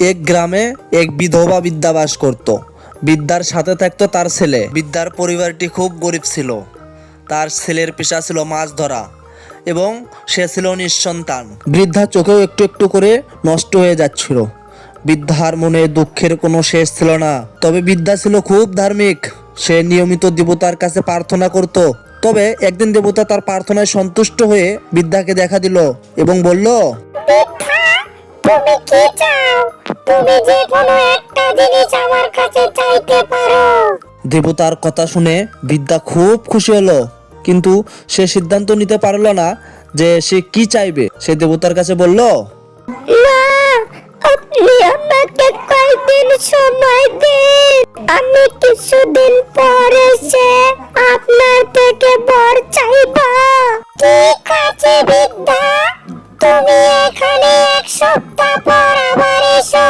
এক গ্রামে এক বিধবা বৃদ্ধা বাস করত। বৃদ্ধার সাথে থাকতো তার ছেলে। বৃদ্ধার পরিবারটি খুব গরিব ছিল। তার ছেলের পেশা ছিল মাছ ধরা এবং সে ছিল নিঃসন্তান। বৃদ্ধা চোখেও একটু একটু করে নষ্ট হয়ে যাচ্ছিল। বৃদ্ধার মনে দুঃখের কোনো শেষ ছিল না। তবে বৃদ্ধা ছিল খুব ধার্মিক। সে নিয়মিত দেবতার কাছে প্রার্থনা করত। তবে একদিন দেবতা তার প্রার্থনায় সন্তুষ্ট হয়ে বৃদ্ধাকে দেখা দিল এবং বলল, তুমি কি চাও? তুমি যে কোনো একটা জিনিস আমার কাছে চাইতে পারো। দেবতার কথা শুনে বৃদ্ধা খুব খুশি হলো, কিন্তু সে সিদ্ধান্ত নিতে পারলো না যে সে কি চাইবে। সে দেবতার কাছে বলল, না, আপনি আমাকে কয়েকদিন সময় দিন। আমি কিছুদিন পরে এসে আপনার থেকে বর চাইব। ঠিক আছে বৃদ্ধা, তুমি এখানে এক সপ্তাহ পর আবার এসো।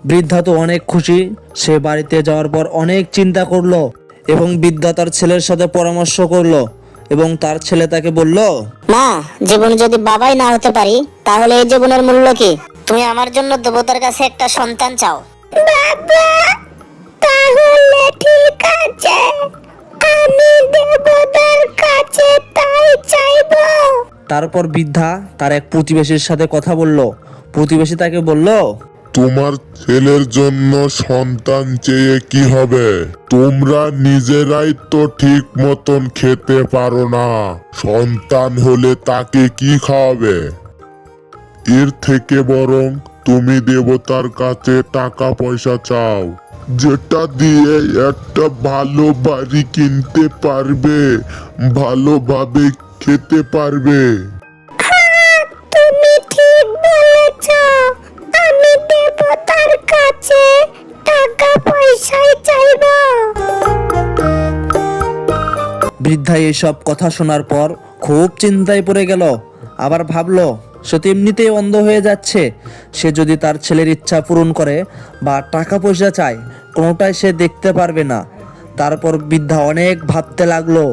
বৃদ্ধা তো অনেক খুশি। সে বাড়িতে যাওয়ার পর অনেক চিন্তা করলো এবং বৃদ্ধা তার ছেলের সাথে পরামর্শ করলো এবং তার ছেলে তাকে বলল, মা, জীবনে যদি বাবাই না হতে পারি তাহলে এই জীবনের মূল্য কি? তুমি আমার জন্য দেবতার কাছে একটা সন্তান চাও। বাবা, তাহলে ঠিক আছে, আমি দেবতার কাছে তাই চাইব। তারপর বৃদ্ধা তার এক প্রতিবেশীর সাথে কথা বলল। প্রতিবেশী তাকে বলল, তোমার ছেলের জন্য সন্তান চেয়ে কি হবে? তোমরা নিজেরাই তো ঠিক মতন খেতে পারো না, সন্তান হলে তাকে কি খাওয়াবে? এর থেকে বরং তুমি দেবতার কাছে টাকা পয়সা চাও, যেটা দিয়ে একটা ভালো বাড়ি কিনতে পারবে, ভালোভাবে খেতে পারবে। তুমি ঠিক বলেছ, আমি দেবতার কাছে টাকা পয়সাই চাইব। বৃদ্ধা এইসব কথা শোনার পর খুব চিন্তায় পড়ে গেল। আবার ভাবলো, সে তো এমনিতেই অন্ধ হয়ে যাচ্ছে। সে যদি তার ছেলের ইচ্ছা পূরণ করে বা টাকা পয়সা চায়, কোনোটাই সে দেখতে পারবে না। তারপর বৃদ্ধা অনেক ভাবতে লাগলো,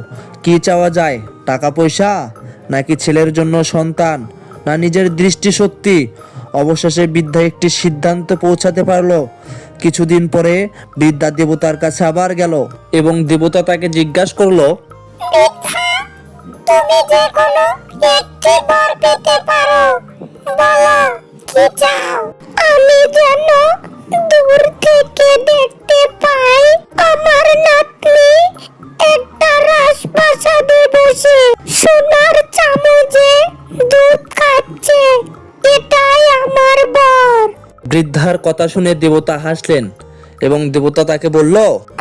কি চাওয়া যায়, টাকা পয়সা নাকি ছেলের জন্য সন্তান, না নিজের দৃষ্টিশক্তি। অবশেষে বৃদ্ধা একটি সিদ্ধান্তে পৌঁছাতে পারলো। কিছুদিন পরে বৃদ্ধা দেবতার কাছে আবার গেল এবং দেবতা তাকে জিজ্ঞাসা করলো, বৃদ্ধা, তুমি যে কোনো একটি বর পেতে পারো, বলো কি চাও? আমি যেন দূর থেকে দেখতে পাই আমার নাতনি একটা রাজপ্রাসাদে বসে সোনার চামচে দুধ খাচ্ছে, এটাই আমার বর। বৃদ্ধার কথা শুনে দেবতা হাসলেন এবং দেবতা তাকে বলল,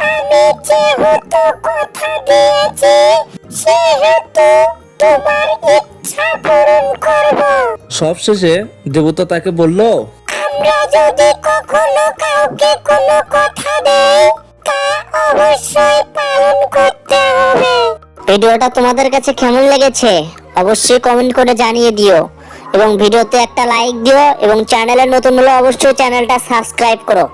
আমি যেহেতু কথা দিয়েছি, সেহেতু তোমার ইচ্ছা পূরণ করব। সবশেষে দেবতা তাকে বলল, আমরা যদি কখনো কাউকে কোনো কথা দেই, তা অবশ্যই পালন করতে হবে। ভিডিওটা তোমাদের কাছে কেমন লেগেছে অবশ্যই কমেন্ট করে জানিয়ে দিও এবং ভিডিওতে একটা লাইক দিও এবং চ্যানেলে নতুন হলে অবশ্যই চ্যানেলটা সাবস্ক্রাইব করো।